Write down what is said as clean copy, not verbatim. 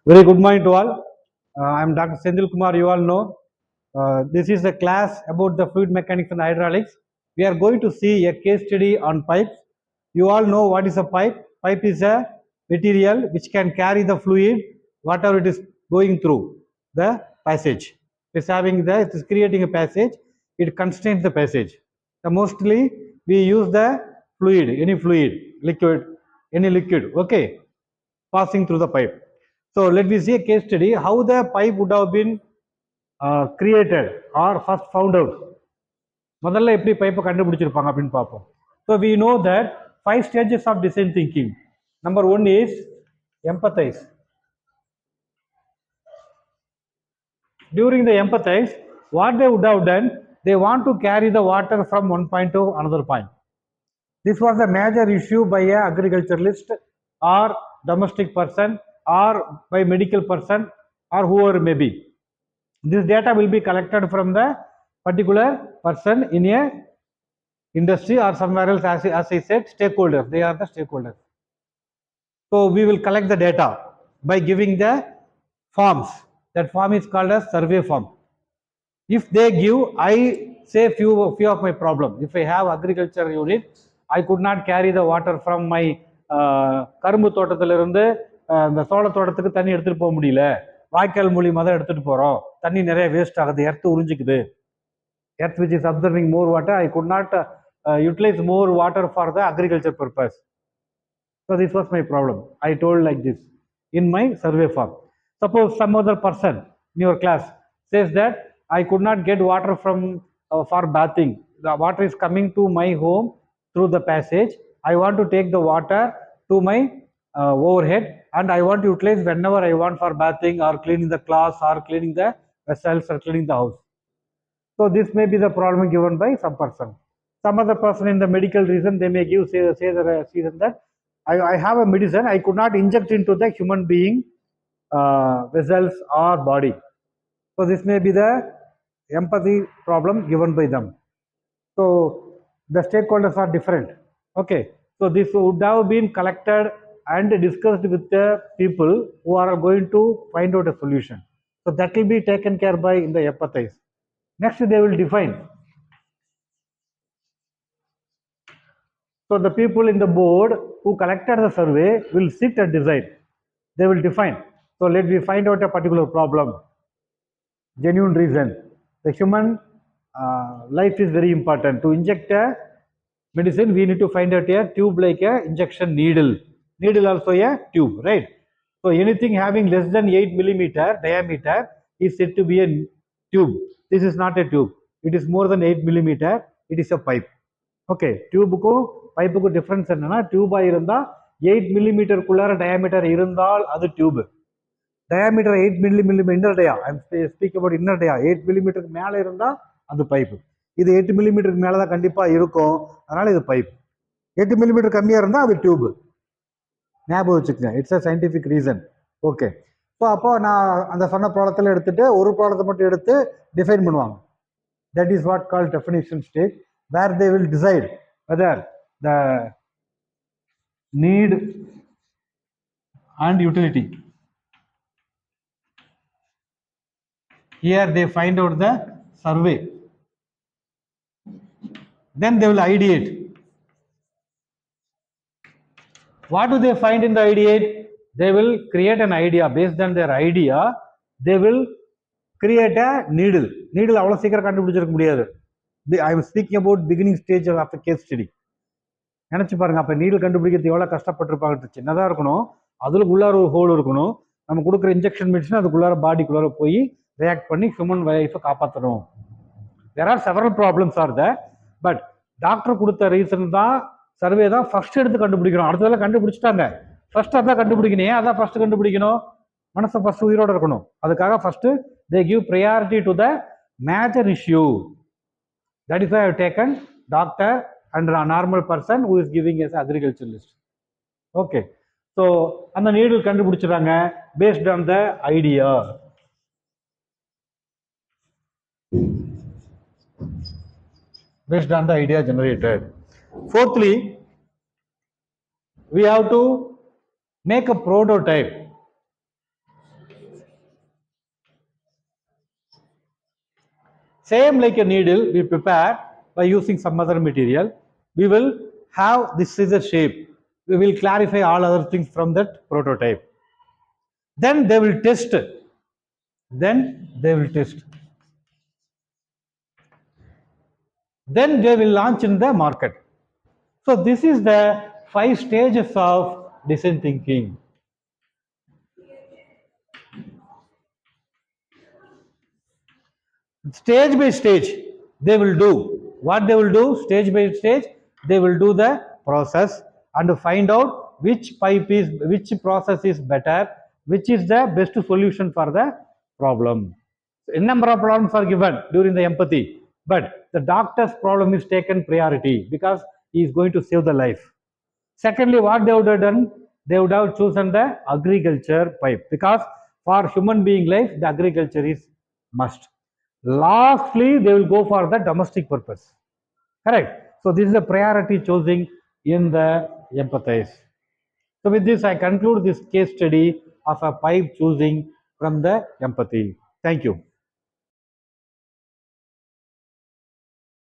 Very good morning to all. I am Dr.C.Senthilkumar. You all know this is a class about the fluid mechanics and hydraulics. We are going to see a case study on pipes. You all know what is a pipe. Pipe is a material which can carry the fluid, whatever it is going through the passage. It is creating a passage. It constrains the passage. Mostly we use the fluid, any fluid, liquid, any liquid. Okay, passing through the pipe. So let me see a case study how the pipe would have been created or first found out. முதல்ல எப்படி பைப்பை கண்டுபிடிச்சிருப்பாங்க அப்படின்னு பார்ப்போம். So we know that 5 stages of design thinking. Number 1 is empathize. During the empathize, what they would have done, they want to carry the water from one point to another point. This was a major issue by a agriculturalist or domestic person or by medical person or whoever may be. This data will be collected from the particular person in a industry or somewhere else. As I said, stakeholders, they are the stakeholders. So we will collect the data by giving the forms. That form is called as survey form. If they give, I say few of my problem. If I have agriculture unit, I could not carry the water from my கரும்பு தோட்டத்திலிருந்து இந்த சோள தோட்டத்துக்கு தண்ணி எடுத்துட்டு போக முடியல, வாய்க்கால் மூலியமா தான் எடுத்துட்டு போறோம், தண்ணி நிறைய வேஸ்ட் ஆகுது, earth உறிஞ்சிக்குது, earth which is absorbing more water, I could not utilize more water for the agriculture purpose. So this was my problem. I told like this in my survey form. Suppose some other person in your class says that I could not get water from for bathing. The water is coming to my home through the passage. I want to take the water to my overhead and I want to utilize whenever I want for bathing or cleaning the class or cleaning the vessels or cleaning the house. So this may be the problem given by some person. Some other person in the medical reason, they may give say the reason that I have a medicine, I could not inject into the human being vessels or body. So this may be the empathy problem given by them. So the stakeholders are different. Okay, so this would have been collected and discussed with the people who are going to find out a solution. So that will be taken care by in the empathize. Next they will define. So the people in the board who collected the survey will sit and decide. They will define. So let me find out a particular problem. Genuine reason. The human life is very important. To inject a medicine, we need to find out a tube like a injection needle. Needle also a tube, right? So anything having less than 8 millimeter diameter is said to be a tube. This is not a tube. It is more than 8 millimeter. It is a pipe. Okay, டியூபுக்கும் பைப்புக்கும் difference என்னன்னா, டியூபா இருந்தா 8 millimeter குள்ளார diameter இருந்தால் அது tube. Diameter 8 millimeter inner dia, I am speak about inner dia, 8 millimeter மேல இருந்தா அது பைப்பு. இது 8 millimeter மேல தான் கண்டிப்பா இருக்கும், அதனால இது பைப். 8 millimeter கம்மியா இருந்தா அது டியூப். ஞாபகம் வச்சுக்கங்க, it's a scientific reason. Okay, so அப்போ நான் அந்த சொன்ன ப்ராடக்ட்ல எடுத்துட்டு ஒரு ப்ராடக்ட்டை மட்டும் எடுத்து டிஃபைன் பண்ணுவாங்க. That is what call definition stage, where they will decide whether the need and utility. Here they find out the survey. Then they will ideate. What do they find in the ideate? They will create an idea. Based on their idea, they will create a needle. Needle அவ்வளவு சீக்கிரம் கண்டுபிடிச்சிருக்க முடியாது. I am speaking about beginning stage of the case study. நினைச்சு பாருங்க, அப்ப needle கண்டுபிடிக்கிறது எவ்வளவு கஷ்டப்பட்டிருப்பாங்க. சின்னதா இருக்கணும், அதுல உள்ளார ஒரு ஹோல் இருக்கணும், நம்ம கொடுக்குற இன்ஜெக்ஷன் மெடிசன் அதுக்குள்ளார பாடிக்குள்ளார போய் ரியாக்ட் பண்ணி ஹியூமன் லைஃபை காப்பாற்றணும். There are several problems are there, but doctor கொடுத்த ரீசன் தான் சர்வே தான் ஃபர்ஸ்ட் எடுத்து கண்டுபிடிக்கணும். அடுத்ததெல்லாம் கண்டுபிடிச்சிட்டாங்க, ஃபர்ஸ்ட் அதான் கண்டுபிடிக்கணும். ஏன் அதான் ஃபர்ஸ்ட் கண்டுபிடிக்கணும்? மனசை ஃபர்ஸ்ட் உயிரோட இருக்கணும். அதுக்காக first they give priority to the major issue. That is why I have taken doctor and a normal person who is giving as agriculturalist. Okay, so அந்த நீடில் கண்டுபிடிச்சிட்டாங்க based on the idea. Based on the idea generated. Fourthly, we have to make a prototype. Same like a needle, we prepare by using some other material. We will have this scissor shape. We will clarify all other things from that prototype. Then they will test. Then they will test. Then they will launch in the market. So this is the 5 stages of design thinking. Stage by stage, they will do what they will do. Stage by stage, they will do the process and find out which process is better, which is the best solution for the problem. A number of problems are given during the empathy, but the doctor's problem is taken priority because he is going to save the life. Secondly, what they would have done, they would have chosen the agriculture pipe because for human being life, the agriculture is must. Lastly, they will go for the domestic purpose. Correct. So this is the priority choosing in the empathize. So with this, I conclude this case study of a pipe choosing from the empathy. Thank you.